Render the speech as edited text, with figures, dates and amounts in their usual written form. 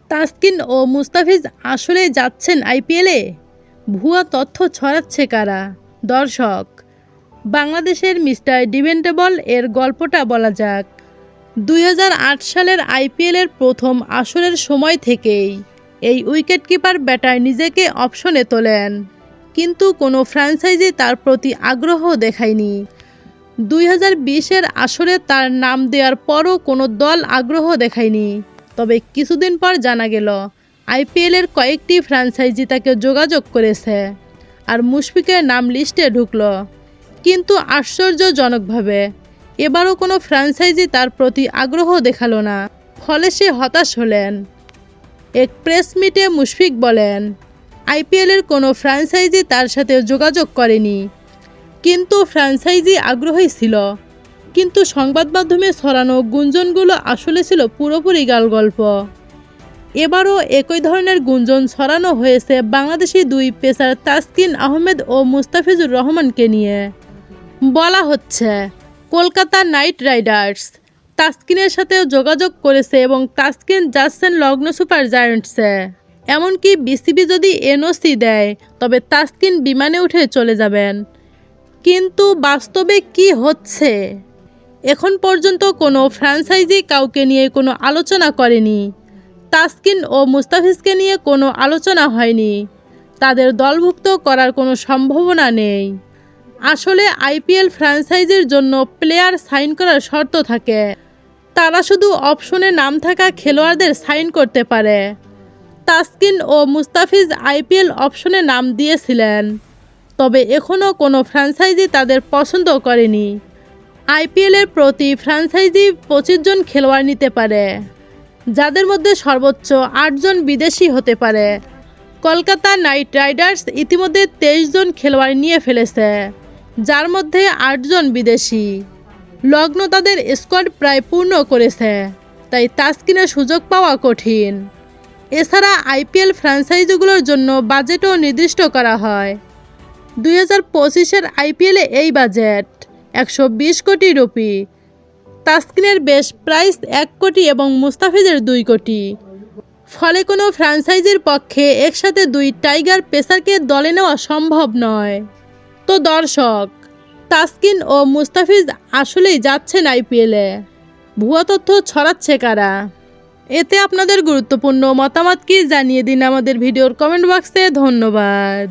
তাসকিন ও মুস্তাফিজ আসলে যাচ্ছেন আইপিএলে? ভুয়া তথ্য ছড়াচ্ছে কারা? দর্শক, বাংলাদেশের মিস্টার ডিপেন্ডেবল এর গল্পটা বলা যাক। 2008 সালের আইপিএলের প্রথম আসরের সময় থেকেই এই উইকেটকিপার ব্যাটার নিজেকে অপশনে তোলেন, কিন্তু কোনো ফ্র্যাঞ্চাইজি তার প্রতি আগ্রহ দেখায়নি। 2020-এর আসরে তার নাম দেওয়ার পরও কোনো দল আগ্রহ দেখায়নি। তবে কিছুদিন পর জানা গেল আইপিএলের কয়েকটি ফ্র্যাঞ্চাইজি তাকে যোগাযোগ করেছে আর মুশফিকের নাম লিস্টে ঢুকল। কিন্তু আশ্চর্যজনকভাবে এবারও কোনো ফ্র্যাঞ্চাইজি তার প্রতি আগ্রহ দেখালো না। ফলে সে হতাশ হলেন। এক প্রেস মিটে মুশফিক বলেন, আইপিএলের কোনো ফ্র্যাঞ্চাইজি তার সাথে যোগাযোগ করেনি, কিন্তু ফ্র্যাঞ্চাইজি আগ্রহী ছিল। কিন্তু সংবাদ মাধ্যমে ছড়ানো গুঞ্জনগুলো আসলে ছিল পুরোপুরি গালগল্প। এবারও একই ধরনের গুঞ্জন ছড়ানো হয়েছে বাংলাদেশি দুই পেসার তাসকিন আহমেদ ও মুস্তাফিজুর রহমানকে নিয়ে। বলা হচ্ছে কলকাতা নাইট রাইডার্স তাসকিনের সাথেও যোগাযোগ করেছে এবং তাসকিন যাচ্ছেন লখনৌ সুপার জায়ান্টসে। এমনকি বিসিবি যদি এনওসি দেয় তবে তাসকিন বিমানে উঠে চলে যাবেন। কিন্তু বাস্তবে কি হচ্ছে? এখন পর্যন্ত কোনো ফ্র্যাঞ্চাইজি কাউকে নিয়ে কোনো আলোচনা করেনি। তাসকিন ও মুস্তাফিজকে নিয়ে কোনো আলোচনা হয়নি। তাদের দলভুক্ত করার কোনো সম্ভাবনা নেই। আসলে আইপিএল ফ্র্যাঞ্চাইজির জন্য প্লেয়ার সাইন করার শর্ত থাকে। তারা শুধু অপশনে নাম থাকা খেলোয়াড়দের সাইন করতে পারে। তাসকিন ও মুস্তাফিজ আইপিএল অপশনে নাম দিয়েছিলেন, তবে এখনও কোনো ফ্র্যাঞ্চাইজি তাদের পছন্দ করেনি। আইপিএলের প্রতি ফ্র্যাঞ্চাইজি 25 জন খেলোয়াড় নিতে পারে, যাদের মধ্যে সর্বোচ্চ 8 জন বিদেশি হতে পারে। কলকাতা নাইট রাইডার্স ইতিমধ্যে 23 জন খেলোয়াড় নিয়ে ফেলেছে, যার মধ্যে 8 জন বিদেশি। লখনৌ তাদের স্কোয়াড প্রায় পূর্ণ করেছে, তাই তাসকিনের সুযোগ পাওয়া কঠিন। এছাড়া আইপিএল ফ্র্যাঞ্চাইজিগুলোর জন্য বাজেটও নির্দিষ্ট করা হয়। 2025-এর আইপিএলে এই বাজেট 120 কোটি রুপি। তাসকিনের বেশ প্রাইস 1 কোটি এবং মুস্তাফিজের 2 কোটি। ফলে কোনো ফ্র্যাঞ্চাইজির পক্ষে একসাথে দুই টাইগার পেসারকে দলে নেওয়া সম্ভব নয়। তো দর্শক, তাসকিন ও মুস্তাফিজ আসলেই যাচ্ছেন আইপিএলে? ভুয়া তথ্য ছড়াচ্ছে কারা? এতে আপনাদের গুরুত্বপূর্ণ মতামত কি জানিয়ে দিন আমাদের ভিডিওর কমেন্ট বক্সে। ধন্যবাদ।